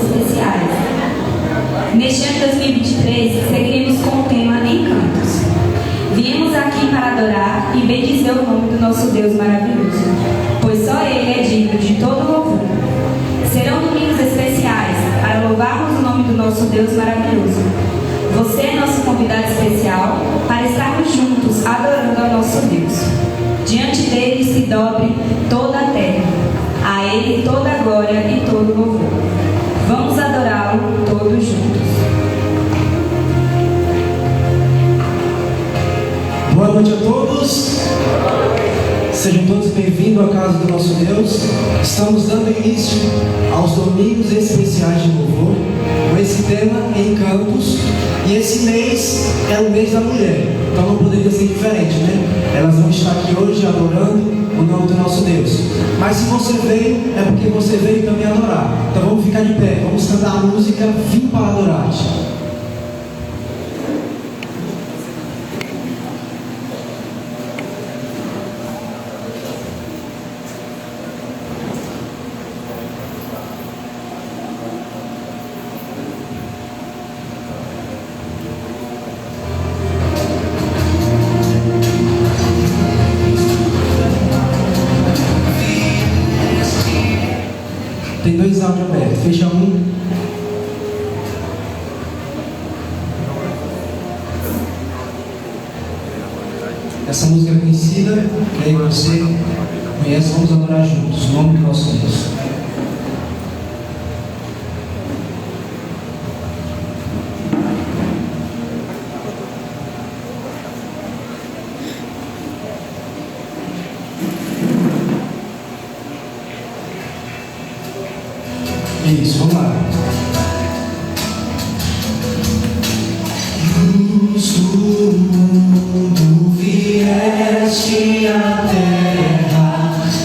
especiais. Neste ano de 2023, seguiremos com o tema Encantos. Viemos aqui para adorar e bendizer o nome do nosso Deus maravilhoso, pois só Ele é digno de todo louvor. Serão domingos especiais para louvarmos o nome do nosso Deus maravilhoso. Você é nosso convidado especial para estarmos juntos adorando ao nosso Deus. Diante dele se dobre toda a terra, a Ele toda a glória e todo louvor. Vamos adorá-lo todos juntos. Boa noite a todos. Sejam todos bem-vindos à casa do nosso Deus. Estamos dando início aos domingos especiais de louvor com esse tema Encantos. E esse mês é o mês da mulher, então não poderia ser diferente, né? Elas vão estar aqui hoje adorando o nome do nosso Deus. Mas se você veio, é porque você veio também adorar. Então vamos ficar de pé, vamos cantar a música Vim para Adorar-te. Tem dois áudios abertos, fecha um. Essa música é conhecida, e aí você conhece, vamos adorar juntos, o nome do nosso Deus. Isso, vamos lá. Luz do mundo vieste à terra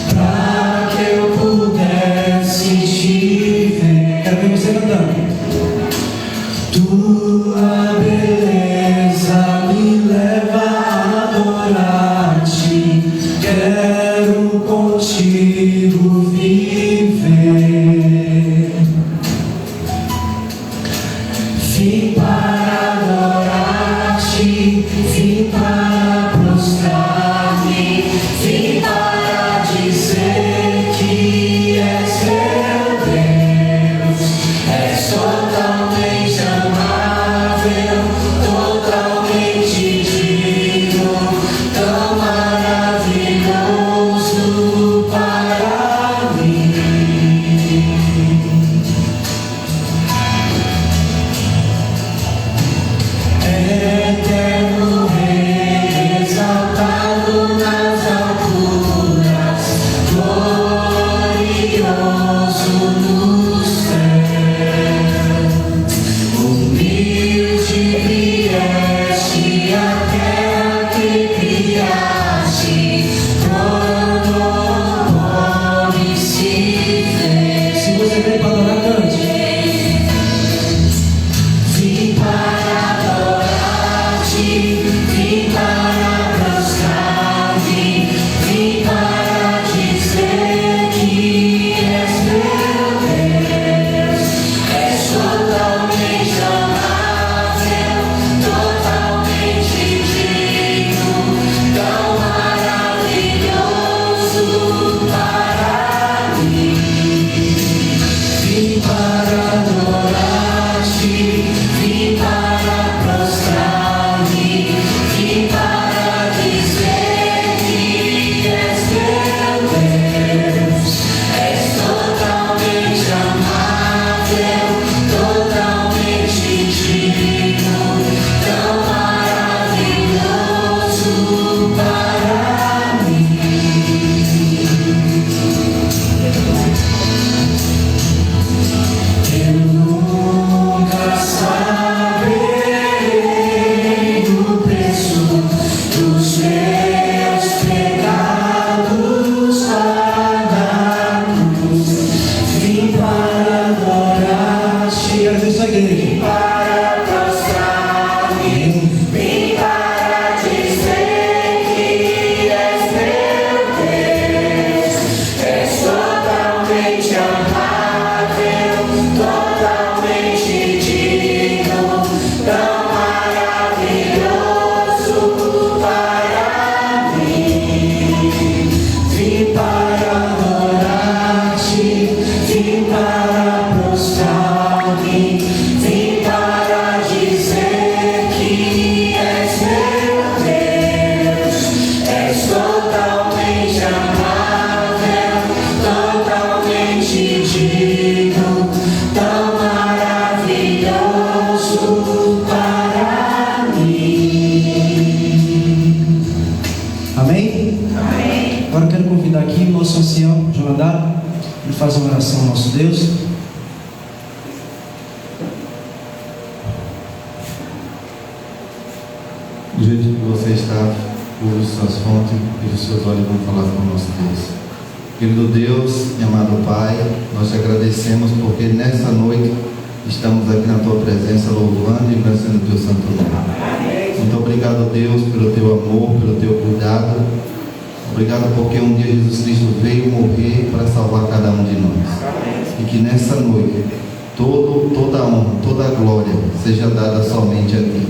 pra que eu pudesse te ver. Quero ver você cantando. Tua beleza me leva a adorar-te. Quero contigo viver. Vim para adorar-te, vim para prostrar-me, vim para dizer que és meu Deus. És totalmente amável, totalmente digno, tão maravilhoso para mim. Eterno Rei, exaltado nas alturas, glorioso nos céus. Humilde vieste à terra que criaste, monopólio se vê. Se você veio para adorar, cante. Vim para vim para prostrar-me, vim para dizer que és meu Deus. És totalmente amável, totalmente digno, tão maravilhoso para mim. Vim para adorar-te, vim para prostrar-me, vim para dizer que és meu Deus. És totalmente amável, totalmente digno, tão maravilhoso para mim. Teu nome fazer uma oração ao nosso Deus. Do jeito que você está, use suas fontes e os seus olhos vão falar com o nosso Deus. Querido Deus e amado Pai, nós te agradecemos porque nesta noite estamos aqui na tua presença louvando e engrandecendo o teu santo nome. Muito obrigado, Deus, pelo teu amor, pelo teu cuidado. Obrigado porque um dia Jesus Cristo veio morrer para salvar cada um de nós. E que nesta noite toda a honra, toda a glória seja dada somente a ti.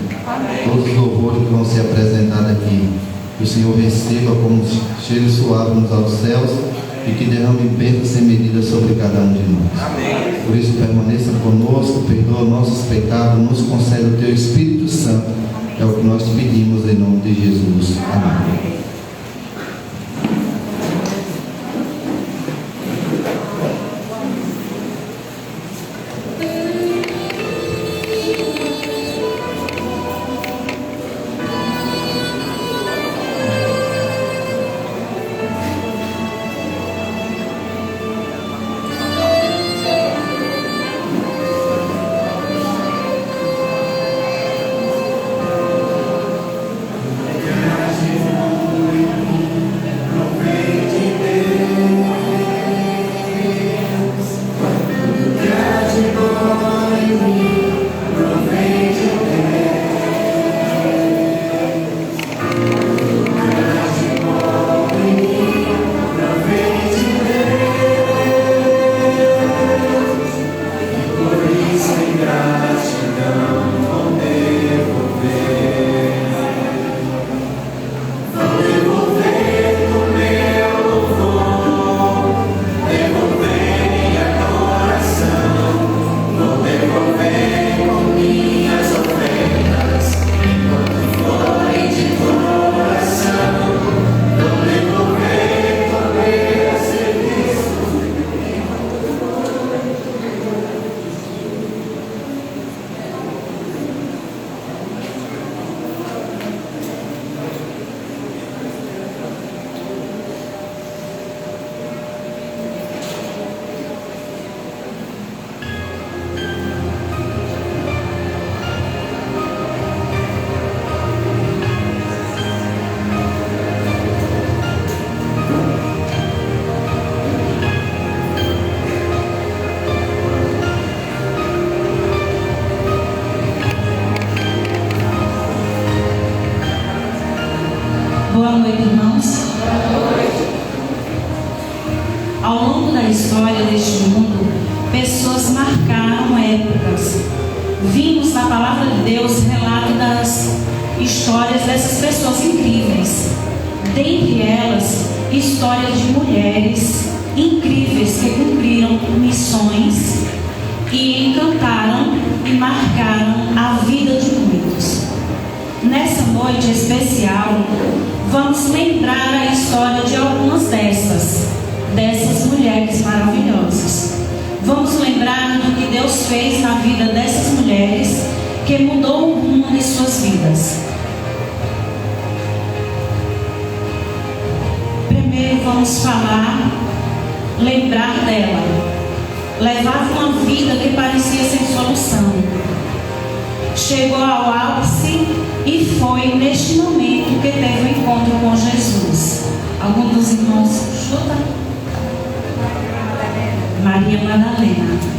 Todos os louvores que vão ser apresentados aqui, que o Senhor receba como cheiro suave nos altos céus e que derrame bênção sem medida sobre cada um de nós. Por isso permaneça conosco, perdoa nossos pecados, nos concede o teu Espírito Santo. É o que nós te pedimos em nome de Jesus. Amém. Boa noite, irmãos. Ao longo da história deste mundo, pessoas marcaram épocas. Vimos na palavra de Deus relato das histórias dessas pessoas incríveis. Dentre elas, histórias de mulheres incríveis que cumpriram missões e encantaram e marcaram a vida de muitos. Nessa noite especial, vamos lembrar a história de algumas dessas mulheres maravilhosas. Vamos lembrar do que Deus fez na vida dessas mulheres, que mudou o rumo de suas vidas. Primeiro vamos lembrar dela. Levava uma vida que parecia sem solução. Chegou ao ápice e foi neste momento que teve um encontro com Jesus. Algum dos irmãos chuta? Maria Madalena.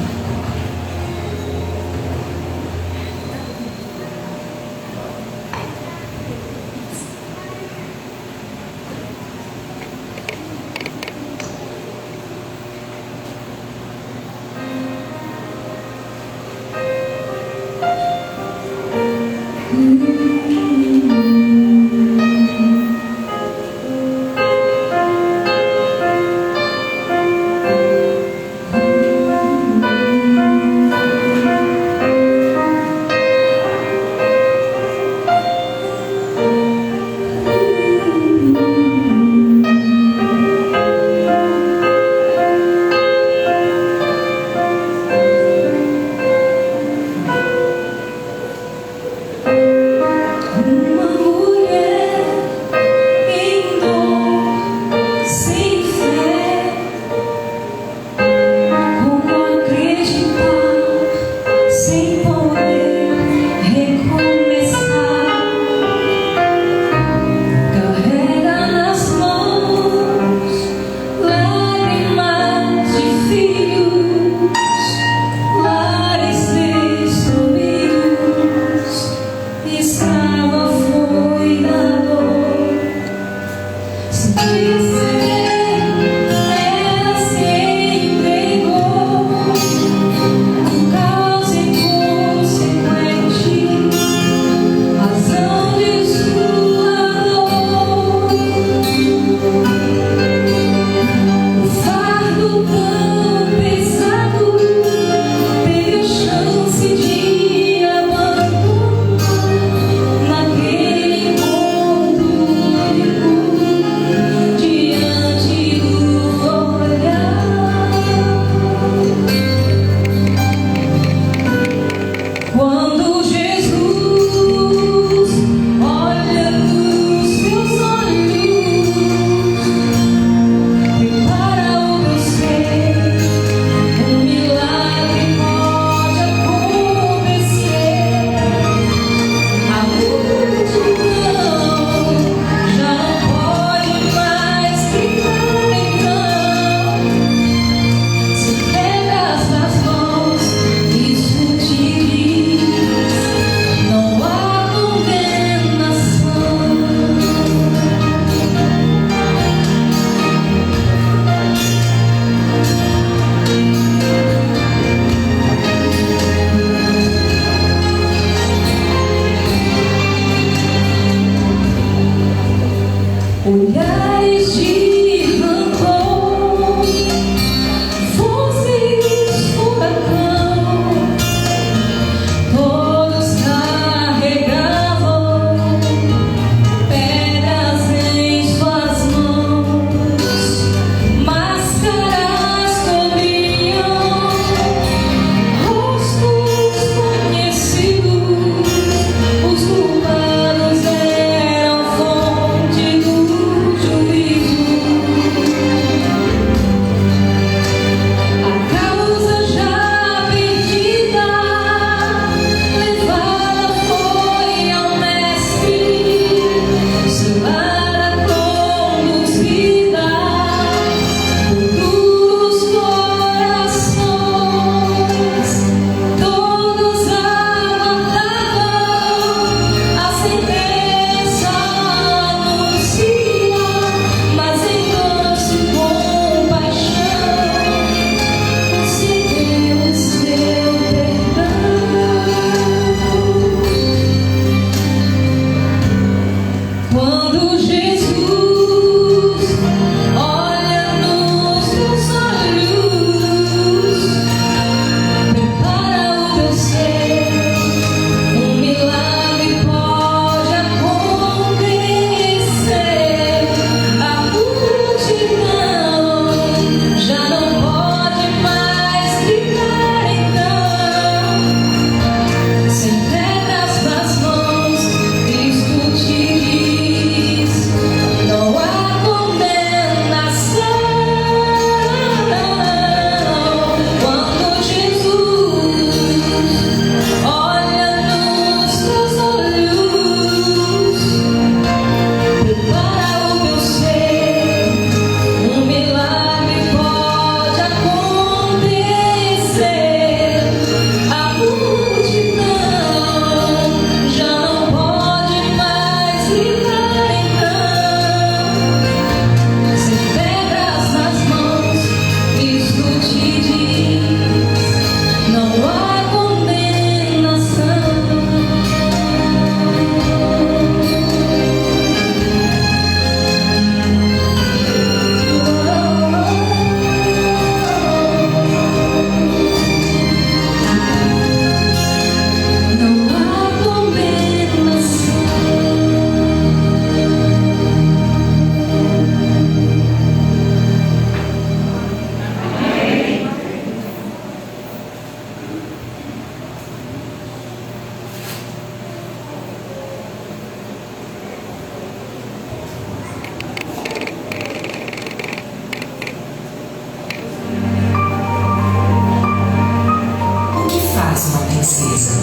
princesa.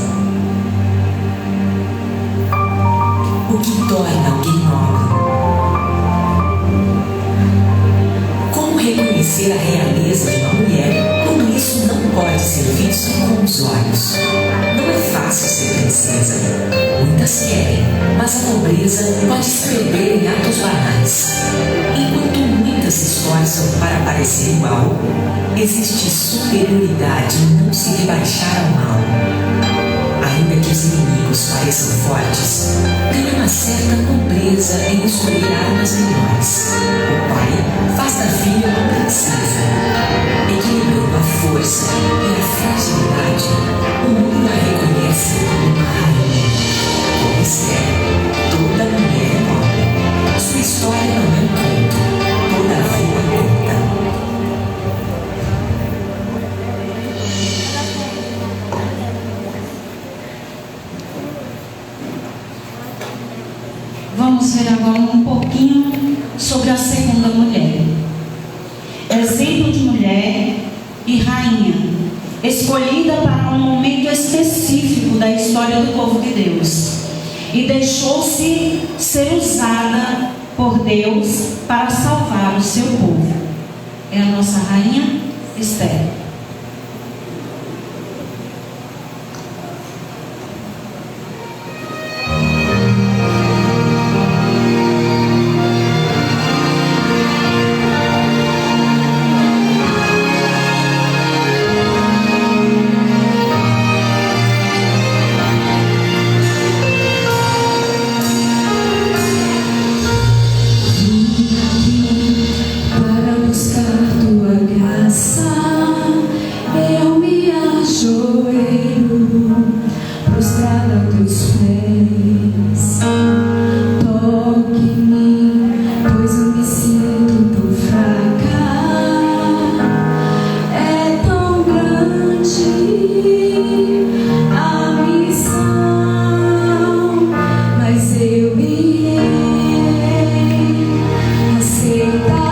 O que torna alguém nobre? Como reconhecer a realeza de uma mulher quando isso não pode ser visto com os olhos? Não é fácil ser princesa. Muitas querem, mas a nobreza pode se perder em atos banais. Enquanto muitas se esforçam para parecer igual, existe superioridade em não se rebaixar ao mal. Ainda que os inimigos pareçam fortes, tem uma certa nobreza em escolher armas melhores. O pai faz da filha uma princesa. Equilibrando a força e a fragilidade, o mundo a reconhece como uma rainha. Como Esther, toda mulher é nobre. Sua história não é um conto, toda a vida conta. Vamos ver agora um pouquinho sobre a segunda mulher. Exemplo de mulher e rainha, escolhida para um momento específico da história do povo de Deus, e deixou-se ser usada por Deus para salvar o seu povo. É a nossa rainha Esther. Para buscar tua graça, eu me ajoelho, prostrada a teus pés. Toque-me, pois eu me sinto tão fraca. É tão grande a missão, mas eu irei aceitar.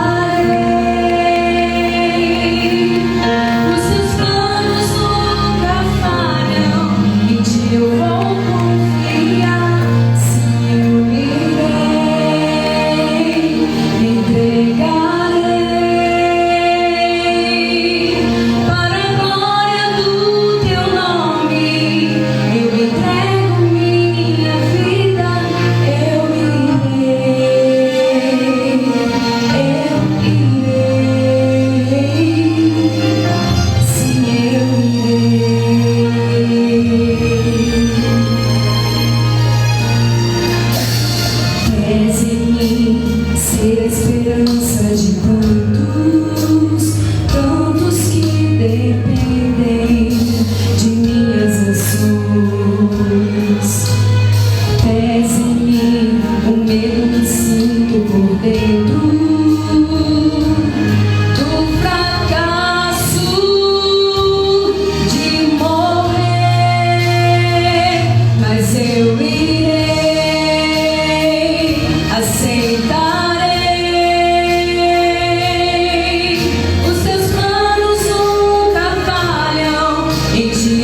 Ser a esperança de tantos, tantos que dependem de minhas ações. Pese em mim o medo que sinto por dentro do fracasso de morrer, mas eu irei aceitar.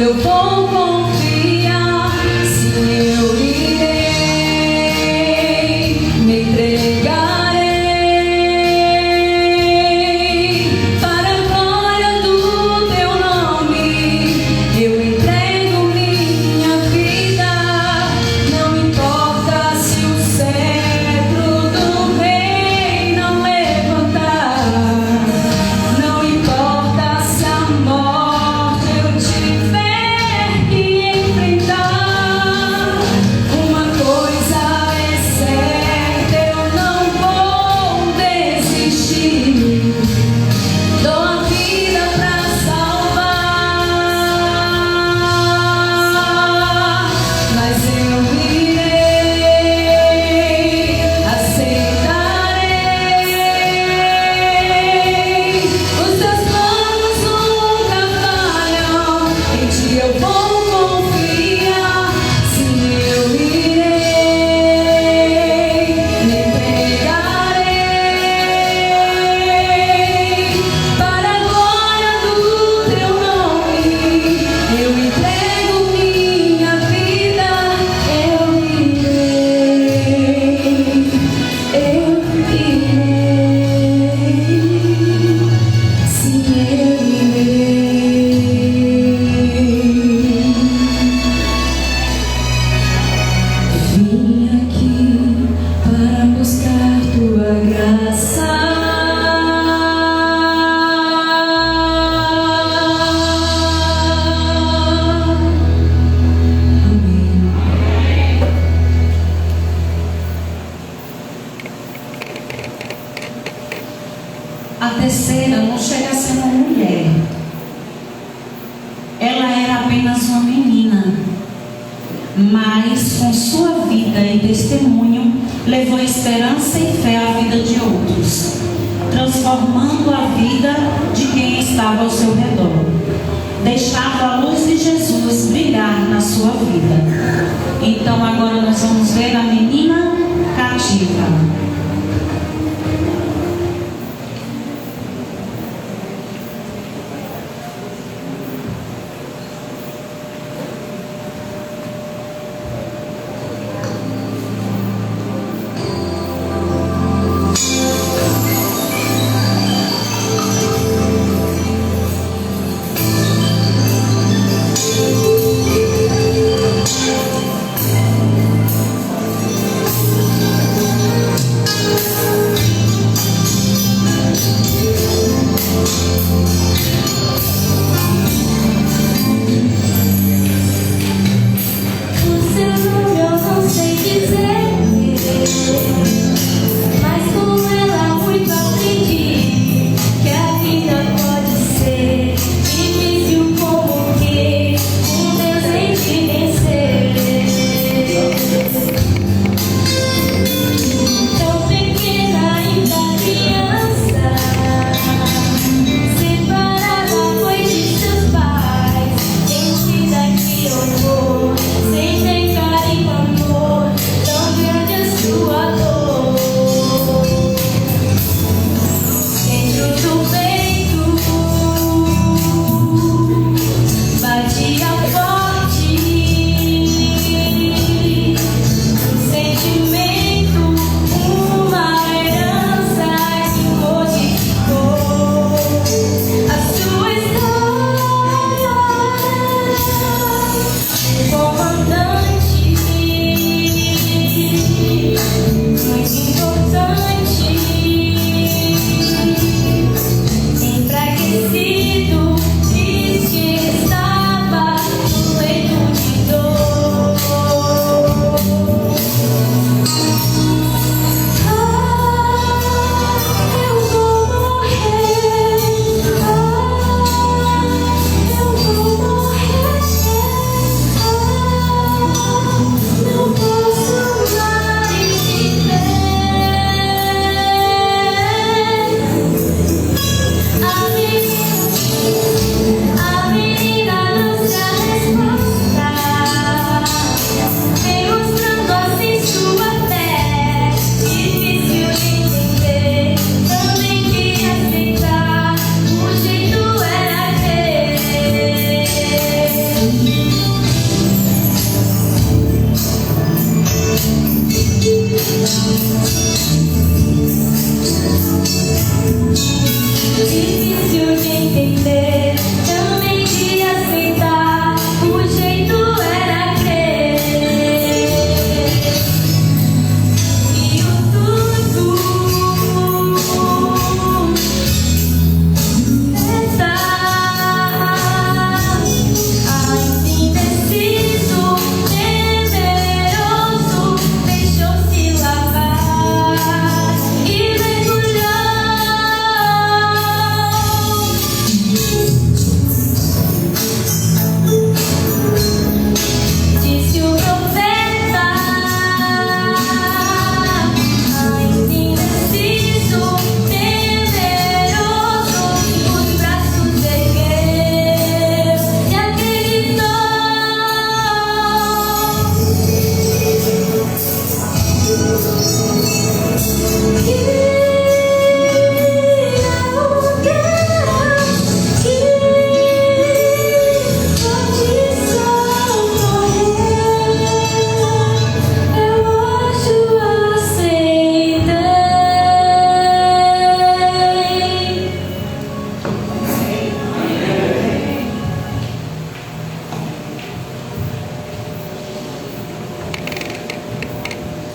Eu vou confiar, sim, eu irei, me entregarei para a glória do teu nome. Eu entrego minha vida, não importa se o cetro do rei não levantar, não importa se a morte eu tiver. Uma coisa é certa, eu não vou desistir. Dou a vida pra salvar, mas eu irei, aceitarei. Os teus planos nunca falham, em ti eu vou confiar. Sim, eu irei, me entregarei para a glória do teu nome. Eu entrego apenas uma menina, mas com sua vida e testemunho levou esperança e fé à vida de outros, transformando a vida de quem estava ao seu redor, deixando a luz de Jesus brilhar na sua vida. Então agora nós vamos ver a menina cativa.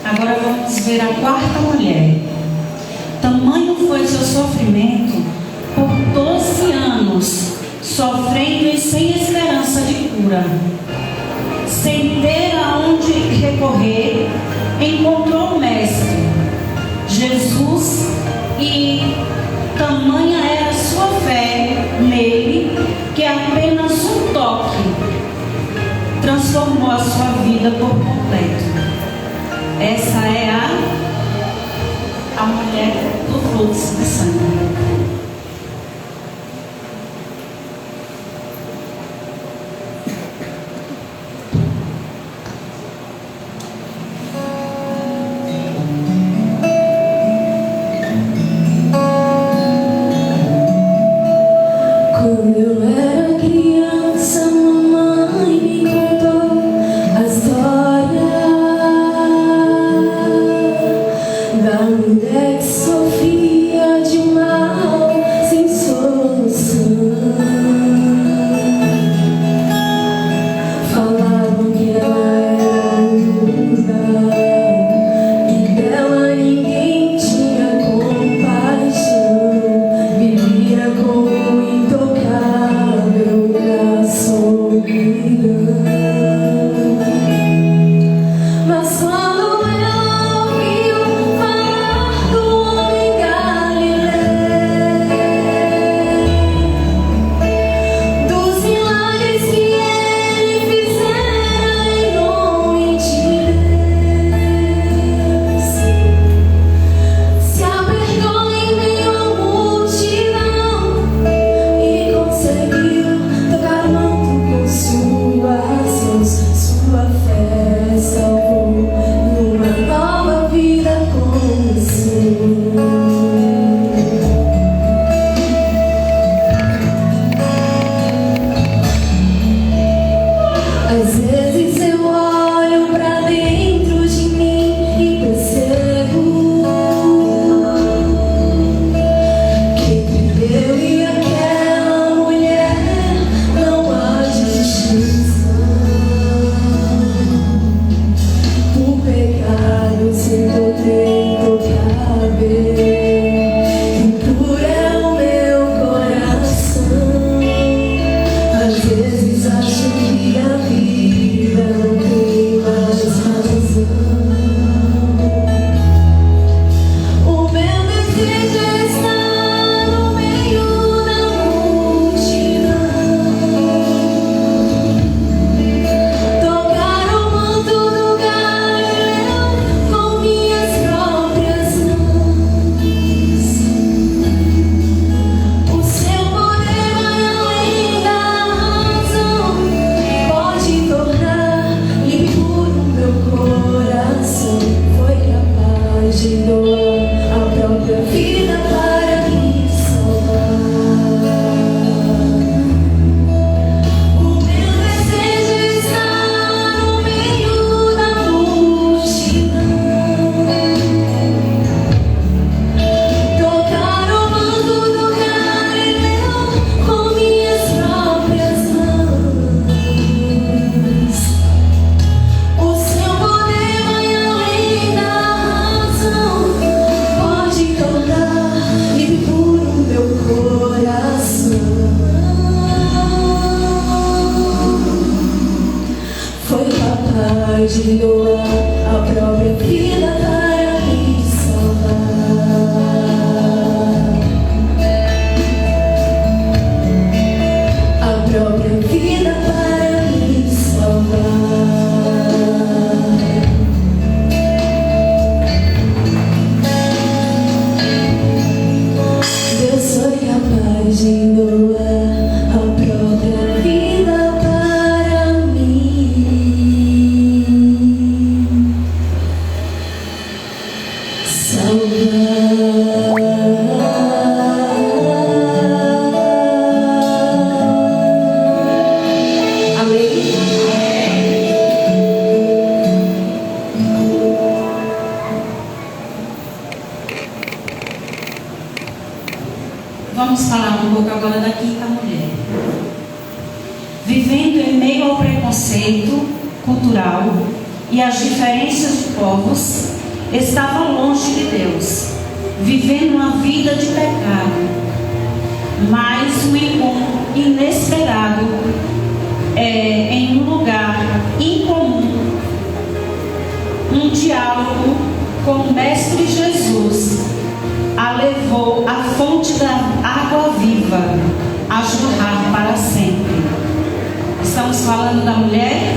Agora vamos ver a quarta mulher. Tamanho foi seu sofrimento por 12 anos, sofrendo e sem esperança de cura. Sem ter aonde recorrer, encontrou o Mestre, Jesus, e tamanha era sua fé nele, que apenas um toque transformou a sua vida por completo. Essa é a mulher do fluxo de sangue. Quando eu era criança, mamãe me contou a história da mulher que sofria de um mal sem solução. Falavam que ela era muda e dela ninguém tinha compaixão. Vivia com intocável braço mirando. Mas quando ela ouviu falar do homem Galileu, dos milagres que ele fizera em nome de Deus, se apertou em meio à multidão e conseguiu tocar o manto com suas mãos. Sua fé salvou, numa nova vida começou. Às vezes eu olho pra dentro de mim e percebo que entre eu e aquela mulher não há distinção. O pecado se tornou intocável, impuro é o meu coração. Às vezes acho que a vida não tem mais razão. O meu desejo é estar no meio da multidão, tocar o manto do Galileu com minhas próprias mãos. O seu poder vai além da razão, pode tornar livre puro meu coração. Foi capaz de doar a própria vida para me salvar. O meu desejo é estar no meio da multidão, tocar o manto do Galileu com minhas próprias mãos. O seu poder vai além da razão, pode tornar livre puro meu coração. Foi capaz de doar a própria vida para me salvar. A própria vida para me salvar. Deus foi capaz de doar a própria vida para mim salvar. Amém? Vamos falar um pouco agora da quinta mulher. Vivendo em meio ao preconceito cultural e às diferenças de povos, estava longe de Deus, vivendo uma vida de pecado. Mas um encontro inesperado em um lugar incomum, um diálogo com o Mestre Jesus, a levou à fonte da água viva a jorrar para sempre. Estamos falando da mulher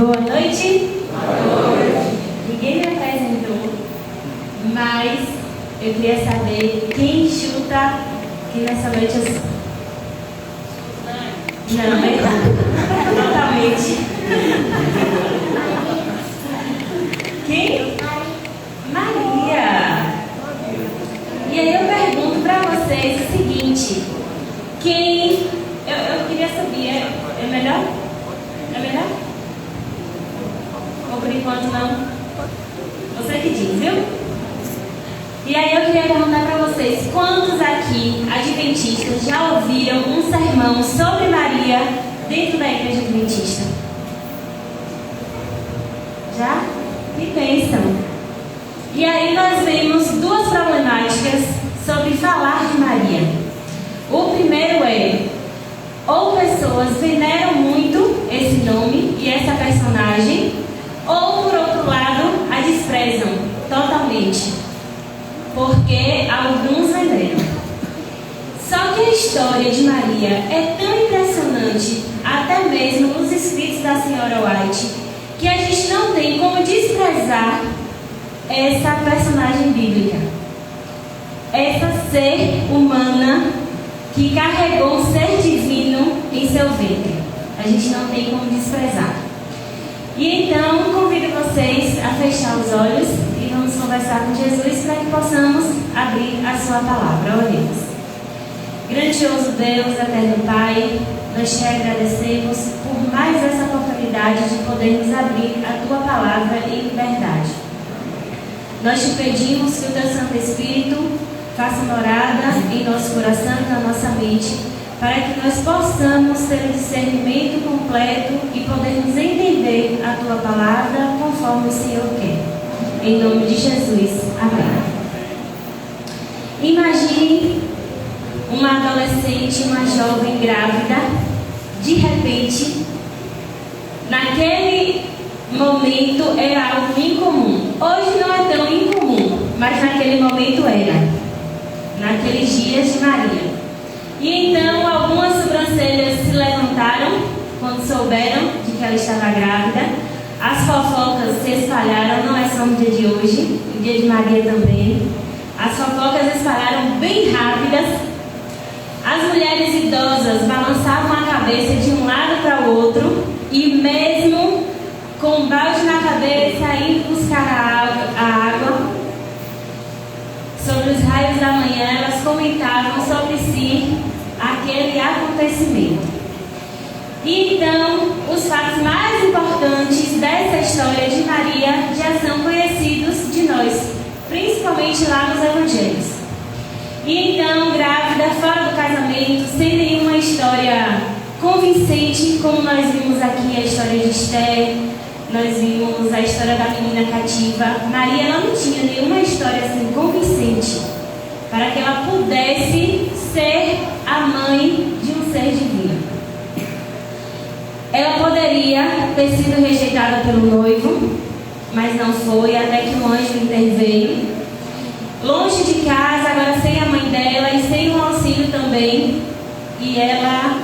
Boa noite. Ninguém me apresentou, mas eu queria saber quem chuta que nessa noite eu... Não, errado. Totalmente. Quem? Maria. E aí eu pergunto pra vocês o seguinte: quem... Eu queria saber, é melhor? É melhor? Ou por enquanto não? Você que diz, viu? E aí eu queria perguntar pra vocês: quantos aqui, adventistas, já ouviram um sermão sobre Maria dentro da igreja adventista? Já? Que bênção! E aí nós vemos duas problemáticas sobre falar de Maria. O primeiro é: ou pessoas veneram muito esse nome e essa personagem, ou por outro lado a desprezam totalmente, porque alguns veneram. Só que a história de Maria é tão impressionante, até mesmo nos escritos da senhora White, que a gente não tem como desprezar essa personagem bíblica, essa ser humana que carregou um ser divino em seu ventre. A gente não tem como desprezar. E então convido vocês a fechar os olhos e vamos conversar com Jesus para que possamos abrir a sua palavra. Oremos. Grandioso Deus, eterno Pai, nós te agradecemos por mais essa oportunidade de podermos abrir a tua palavra em liberdade. Nós te pedimos que o teu Santo Espírito faça morada em nosso coração e na nossa mente, para que nós possamos ter um discernimento completo e podermos entender a tua palavra conforme o Senhor quer. Em nome de Jesus. Amém. Imagine uma adolescente, uma jovem grávida, de repente, naquele momento era algo incomum. Hoje não é tão incomum, mas naquele momento era. Naqueles dias de Maria. E então algumas sobrancelhas se levantaram quando souberam de que ela estava grávida. As fofocas se espalharam, não é só no dia de hoje, no dia de Maria também. As fofocas espalharam bem rápidas. As mulheres idosas balançavam a cabeça de um lado para o outro, e mesmo com um balde na cabeça, indo buscar a água, sobre os raios da manhã, elas comentavam sobre si aquele acontecimento. E então, os fatos mais importantes dessa história de Maria já são conhecidos de nós, principalmente lá nos evangelhos. E então, grávida, fora do casamento, sem nenhuma história convincente, como nós vimos aqui a história de Esther, nós vimos a história da menina cativa. Maria não tinha nenhuma história assim convincente para que ela pudesse ser a mãe de um ser divino. Ela poderia ter sido rejeitada pelo noivo, mas não foi, até que um anjo interveio. Longe de casa, agora sem a mãe dela e sem um auxílio também. E ela...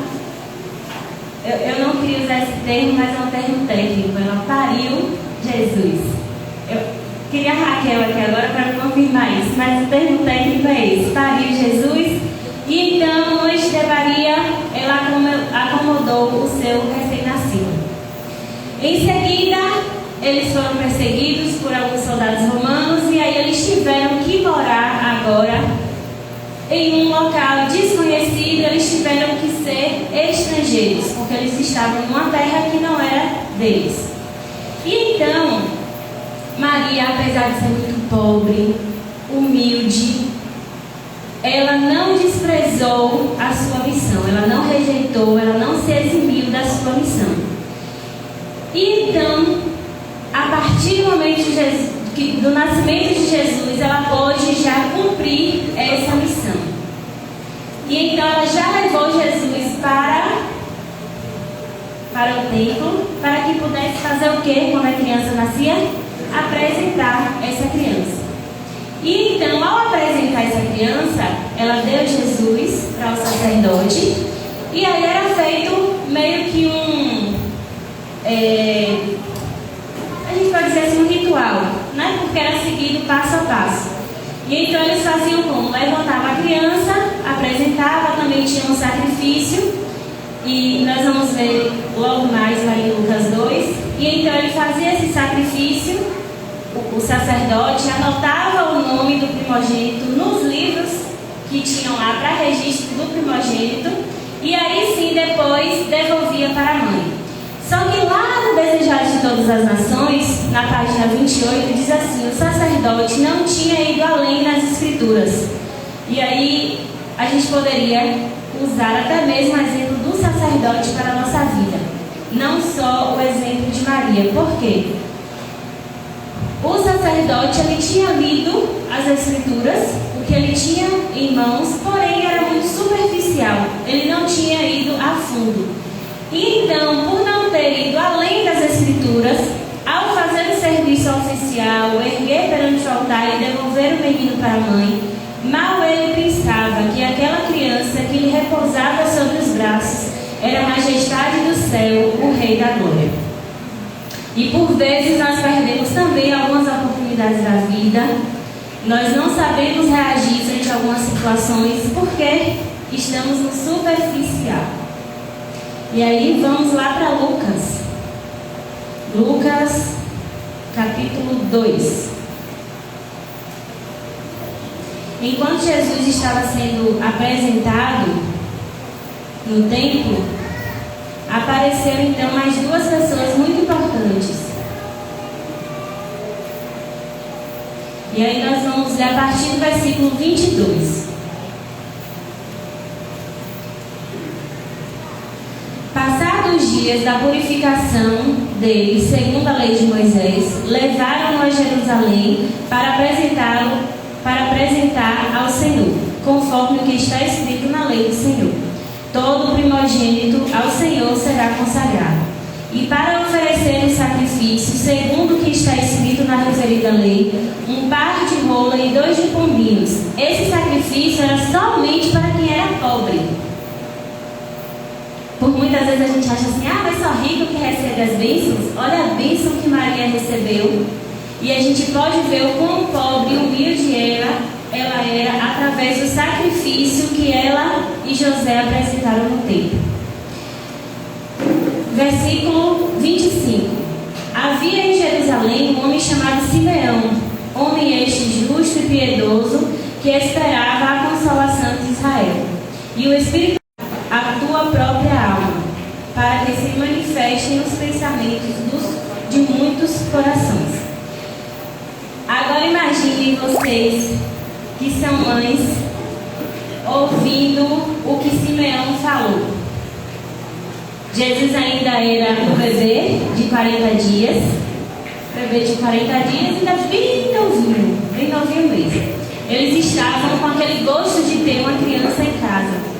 Eu não queria usar esse termo, mas é um termo técnico. Ela pariu Jesus. Eu queria a Raquel aqui agora para confirmar isso, mas o termo técnico é esse: pariu Jesus. E então, antes de Maria, ela acomodou o seu recém-nascido. Em seguida, eles foram perseguidos por alguns soldados romanos, e aí eles tiveram que morar agora em um local desconhecido. Eles tiveram que ser estrangeiros, porque eles estavam numa terra que não era deles. E então, Maria, apesar de ser muito pobre, humilde, ela não desprezou a sua missão, ela não rejeitou, ela não se eximiu da sua missão. E então, a partir do momento do nascimento de Jesus, ela pôde já cumprir essa missão. E então ela já levou Jesus para o templo, para que pudesse fazer o quê quando a criança nascia? Apresentar essa criança. E então, ao apresentar essa criança, ela deu Jesus para o sacerdote, e aí era feito meio que porque era seguido passo a passo. E então eles faziam como? Levantavam a criança, apresentava, também tinha um sacrifício, e nós vamos ver logo mais lá em Lucas 2. E então ele fazia esse sacrifício, o sacerdote anotava o nome do primogênito nos livros que tinham lá para registro do primogênito, e aí sim depois devolvia para a mãe. Só que lá no Desejados de Todas as Nações, na página 28, diz assim: o sacerdote não tinha ido além das escrituras. E aí a gente poderia usar até mesmo o exemplo do sacerdote para a nossa vida, não só o exemplo de Maria. Por quê? O sacerdote ele tinha lido as escrituras, o que ele tinha em mãos, porém era muito superficial, ele não tinha ido a fundo. E então, por não ter ido além das escrituras, ao fazer o serviço oficial, erguer perante o altar e devolver o menino para a mãe, mal ele pensava que aquela criança que lhe repousava sobre os braços era a majestade do céu, o Rei da Glória. E por vezes nós perdemos também algumas oportunidades da vida, nós não sabemos reagir frente a algumas situações porque estamos no superficial. E aí vamos lá para Lucas. Lucas, capítulo 2. Enquanto Jesus estava sendo apresentado no templo, apareceram então mais duas pessoas muito importantes. E aí nós vamos ler a partir do versículo 22. Passados os dias da purificação dele, segundo a lei de Moisés, levaram-no a Jerusalém para apresentar ao Senhor, conforme o que está escrito na lei do Senhor. Todo primogênito ao Senhor será consagrado. E para oferecer um sacrifício, segundo o que está escrito na referida lei, um par de rola e 2 de pombinhos. Esse sacrifício era somente para quem era pobre. Por muitas vezes a gente acha assim, mas só rico que recebe as bênçãos. Olha a bênção que Maria recebeu. E a gente pode ver o quão pobre e humilde ela era através do sacrifício que ela e José apresentaram no templo. Versículo 25. Havia em Jerusalém um homem chamado Simeão, homem este justo e piedoso, que esperava a consolação de Israel. E o Espírito a tua própria alma, para que se manifestem os pensamentos de muitos corações. Agora imaginem vocês que são mães ouvindo o que Simeão falou. Jesus ainda era um bebê de 40 dias, ainda bem novinho mesmo. Eles estavam com aquele gosto de ter uma criança em casa.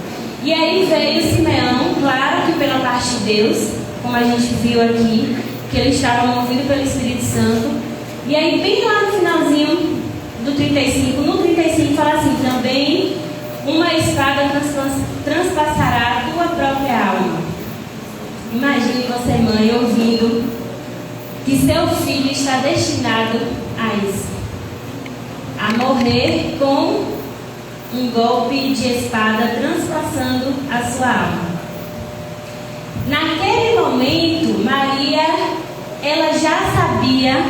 E aí veio Simeão, claro que pela parte de Deus, como a gente viu aqui, que eles estavam movidos pelo Espírito Santo. E aí bem lá no finalzinho do 35, no 35 fala assim: também uma espada transpassará a tua própria alma. Imagine você, mãe, ouvindo que seu filho está destinado a isso, a morrer com um golpe de espada transpassando a sua alma. Naquele momento, Maria, ela já sabia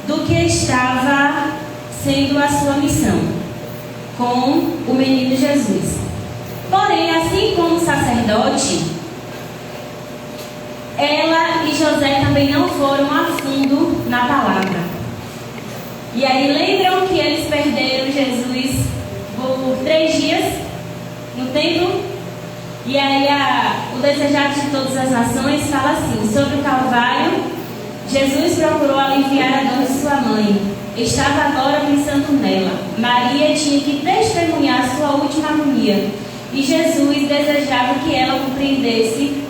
do que estava sendo a sua missão com o menino Jesus. Porém, assim como o sacerdote, ela e José também não foram a fundo na palavra. E aí lembram que eles perderam Jesus por 3 dias no templo? E aí o Desejado de Todas as Nações fala assim: sobre o Calvário, Jesus procurou aliviar a dor de sua mãe. Estava agora pensando nela. Maria tinha que testemunhar sua última agonia. E Jesus desejava que ela compreendesse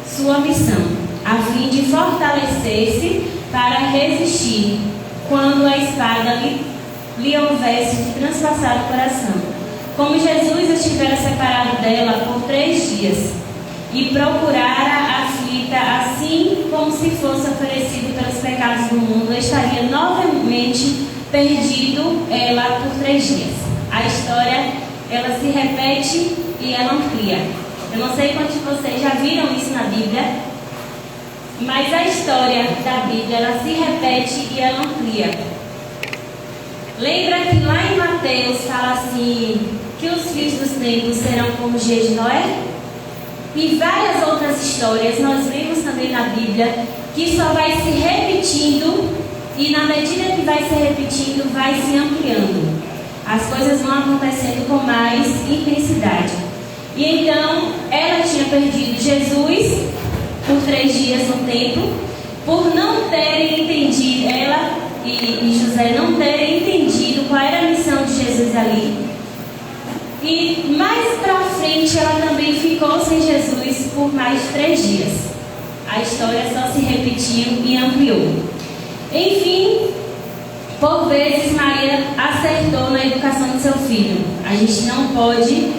sua missão, a fim de fortalecer-se para resistir quando a espada lhe houvesse de transpassar o coração. Como Jesus estivera separado dela por 3 dias e procurara aflita, assim como se fosse oferecido pelos pecados do mundo, estaria novamente perdido ela por 3 dias. A história, ela se repete e ela amplia. Eu não sei quantos de vocês já viram isso na Bíblia, mas a história da Bíblia, ela se repete e ela amplia. Lembra que lá em Mateus fala assim, que os filhos dos tempos serão como os dias de Noé? E várias outras histórias nós vemos também na Bíblia que só vai se repetindo e na medida que vai se repetindo, vai se ampliando. As coisas vão acontecendo com mais intensidade. E então, ela tinha perdido Jesus por 3 dias no templo, por não terem entendido, ela e José não terem entendido qual era a missão de Jesus ali. E mais pra frente ela também ficou sem Jesus por mais 3 dias. A história só se repetiu e ampliou. Enfim, por vezes Maria acertou na educação do seu filho. A gente não pode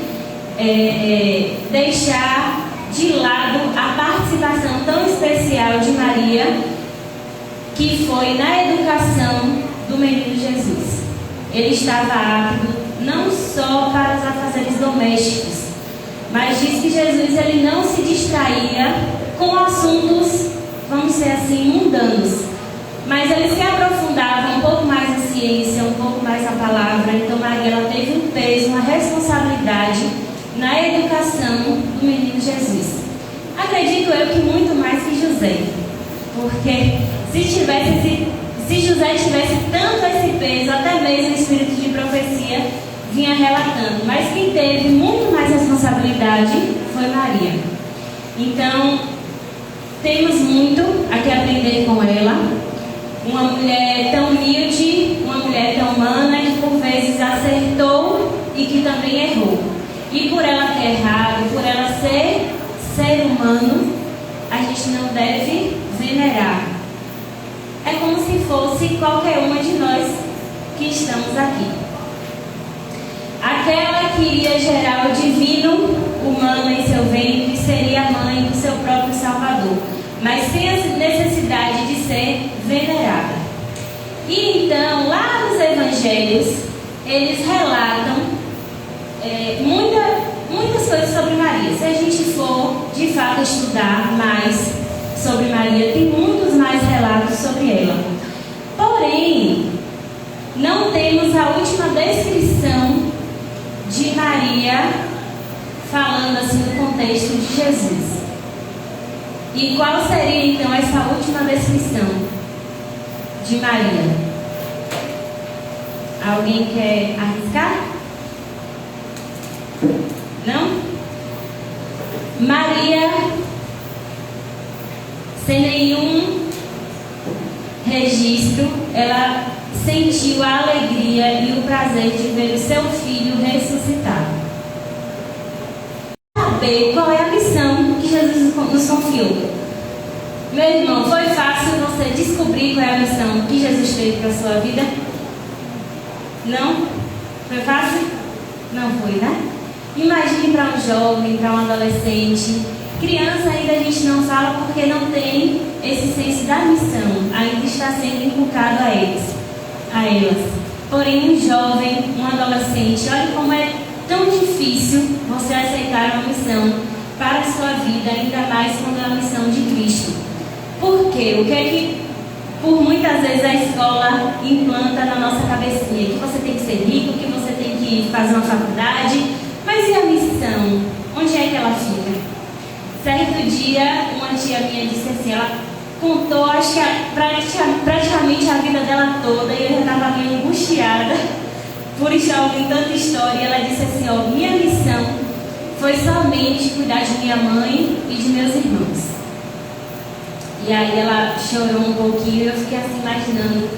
deixar de lado a participação tão especial de Maria, que foi na educação do menino Jesus. Ele estava apto não só para os afazeres domésticos, mas diz que Jesus ele não se distraía com assuntos, vamos dizer assim, mundanos, mas ele se aprofundava um pouco mais na ciência, um pouco mais na palavra. Então Maria ela teve um peso, uma responsabilidade na educação do menino Jesus. Acredito eu que muito mais que José, porque se José tivesse tanto esse peso, até mesmo o espírito de profecia vinha relatando, mas quem teve muito mais responsabilidade foi Maria. Então, temos muito a que aprender com ela. Uma mulher tão humilde, uma mulher tão humana, que por vezes acertou e que também errou. E por ela ter errado, por ela ser humano, a gente não deve venerar. É como se fosse qualquer uma de nós que estamos aqui. Aquela que iria gerar o divino humano em seu ventre seria a mãe do seu próprio Salvador, mas sem a necessidade de ser venerada. E então, lá nos evangelhos, eles relatam muitas coisas sobre Maria. Se a gente for, de fato, estudar mais sobre Maria, tem muitos mais relatos sobre ela. Porém, não temos a última descrição de Maria falando assim no contexto de Jesus. E qual seria então essa última descrição de Maria? Alguém quer arriscar? Não? Maria, sem nenhum registro, ela sentiu a alegria e o prazer de ver o seu filho ressuscitado. Saber qual é a missão que Jesus nos confiou. Meu irmão, foi fácil você descobrir qual é a missão que Jesus fez para a sua vida? Não? Foi fácil? Não foi, né? Imagine para um jovem, para um adolescente. Criança ainda a gente não fala porque não tem esse senso da missão. Ainda está sendo inculcado a elas. Porém, um jovem, um adolescente, olha como é tão difícil você aceitar uma missão para a sua vida, ainda mais quando é a missão de Cristo. Por quê? O que é que, por muitas vezes, a escola implanta na nossa cabecinha? Que você tem que ser rico, que você tem que fazer uma faculdade. Mas e a missão? Onde é que ela fica? Certo dia, uma tia minha disse assim, ela contou, acho que praticamente a vida dela toda, e eu já estava meio angustiada por estar ouvindo tanta história. E ela disse assim, ó, minha missão foi somente cuidar de minha mãe e de meus irmãos. E aí ela chorou um pouquinho e eu fiquei assim imaginando,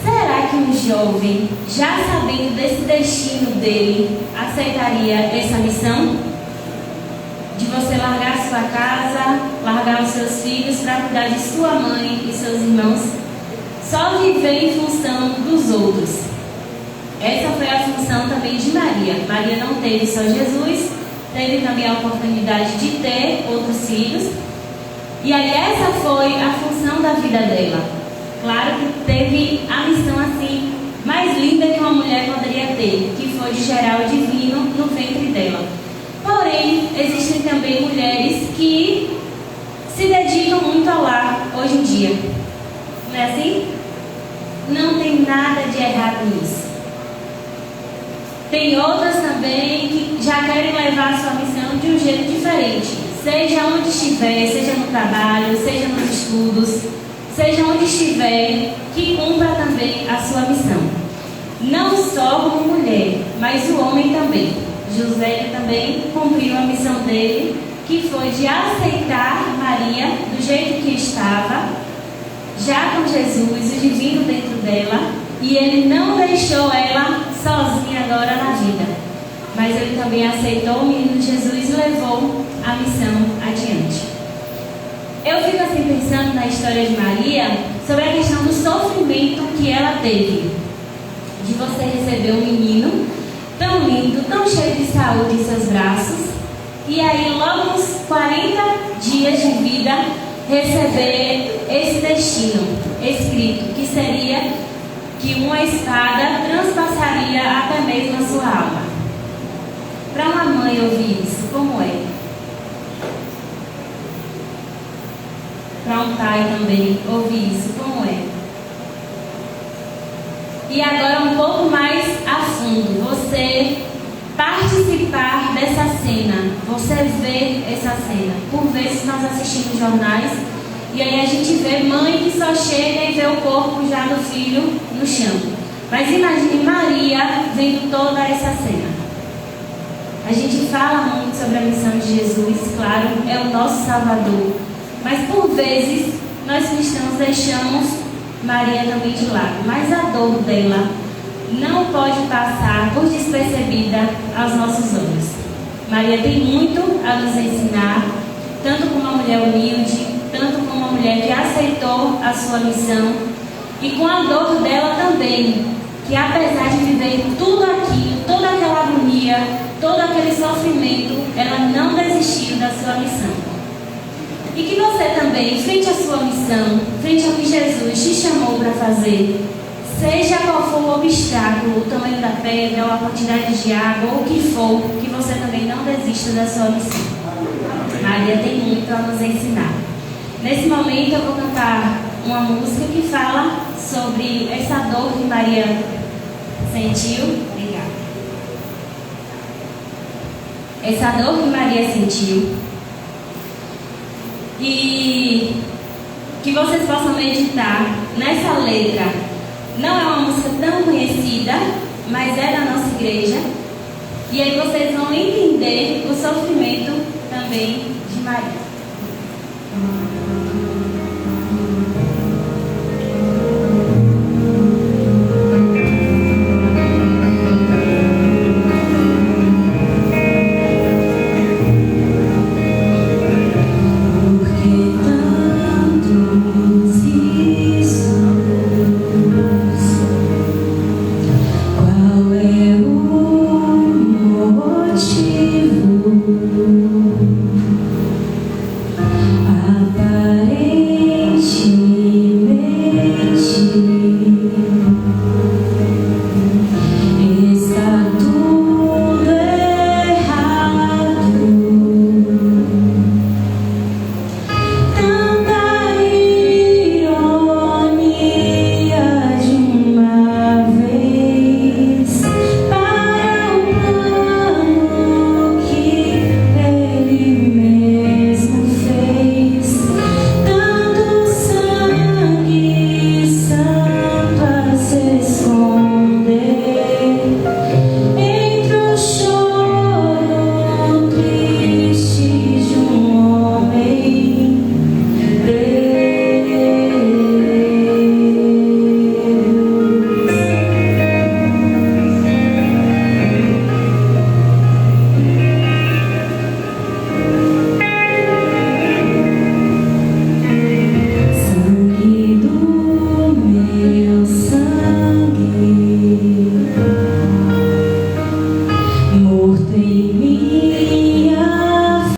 será que um jovem, já sabendo desse destino dele, aceitaria essa missão? De você largar a sua casa, largar os seus filhos para cuidar de sua mãe e seus irmãos, só viver em função dos outros. Essa foi a função também de Maria. Maria não teve só Jesus, teve também a oportunidade de ter outros filhos, E aí essa foi a função da vida dela. Claro que teve a missão assim mais linda que uma mulher poderia ter, que foi de gerar o divino no ventre dela. Porém, existem também mulheres que se dedicam muito ao lar hoje em dia. Não é assim? Não tem nada de errado nisso. Tem outras também que já querem levar a sua missão de um jeito diferente. Seja onde estiver, seja no trabalho, seja nos estudos, seja onde estiver, que cumpra também a sua missão. Não só como mulher, mas o homem também. José também cumpriu a missão dele, que foi de aceitar Maria do jeito que estava, já com Jesus, o divino dentro dela, e ele não deixou ela sozinha agora na vida, mas ele também aceitou o menino Jesus e levou a missão adiante. Eu fico assim pensando na história de Maria, sobre a questão do sofrimento que ela teve, de você receber um menino tão lindo, tão cheio de saúde em seus braços, e aí logo nos 40 dias de vida receber esse destino escrito, que seria que uma espada transpassaria até mesmo a sua alma. Para uma mãe ouvir isso, como é? Para um pai também ouvir isso, como é? E agora um pouco mais a fundo, você participar dessa cena, você ver essa cena. Por vezes nós assistimos jornais e aí a gente vê mãe que só chega e vê o corpo já do filho no chão. Mas imagine Maria vendo toda essa cena. A gente fala muito sobre a missão de Jesus, claro, é o nosso Salvador. Mas por vezes nós cristãos deixamos Maria também de lado. Mas a dor dela não pode passar por despercebida aos nossos olhos. Maria tem muito a nos ensinar, tanto como uma mulher humilde, tanto como uma mulher que aceitou a sua missão, e com a dor dela também, que apesar de viver tudo aquilo, toda aquela agonia, todo aquele sofrimento, ela não desistiu da sua missão. E que você também, frente à sua missão, frente ao que Jesus te chamou para fazer, seja qual for o obstáculo, o tamanho da pedra, ou a quantidade de água, ou o que for, que você também não desista da sua missão. Maria tem muito a nos ensinar. Nesse momento eu vou cantar uma música que fala sobre essa dor que Maria sentiu. Obrigada. Essa dor que Maria sentiu. E que vocês possam meditar nessa letra. Não é uma música tão conhecida, mas é da nossa igreja. E aí vocês vão entender o sofrimento também de Maria.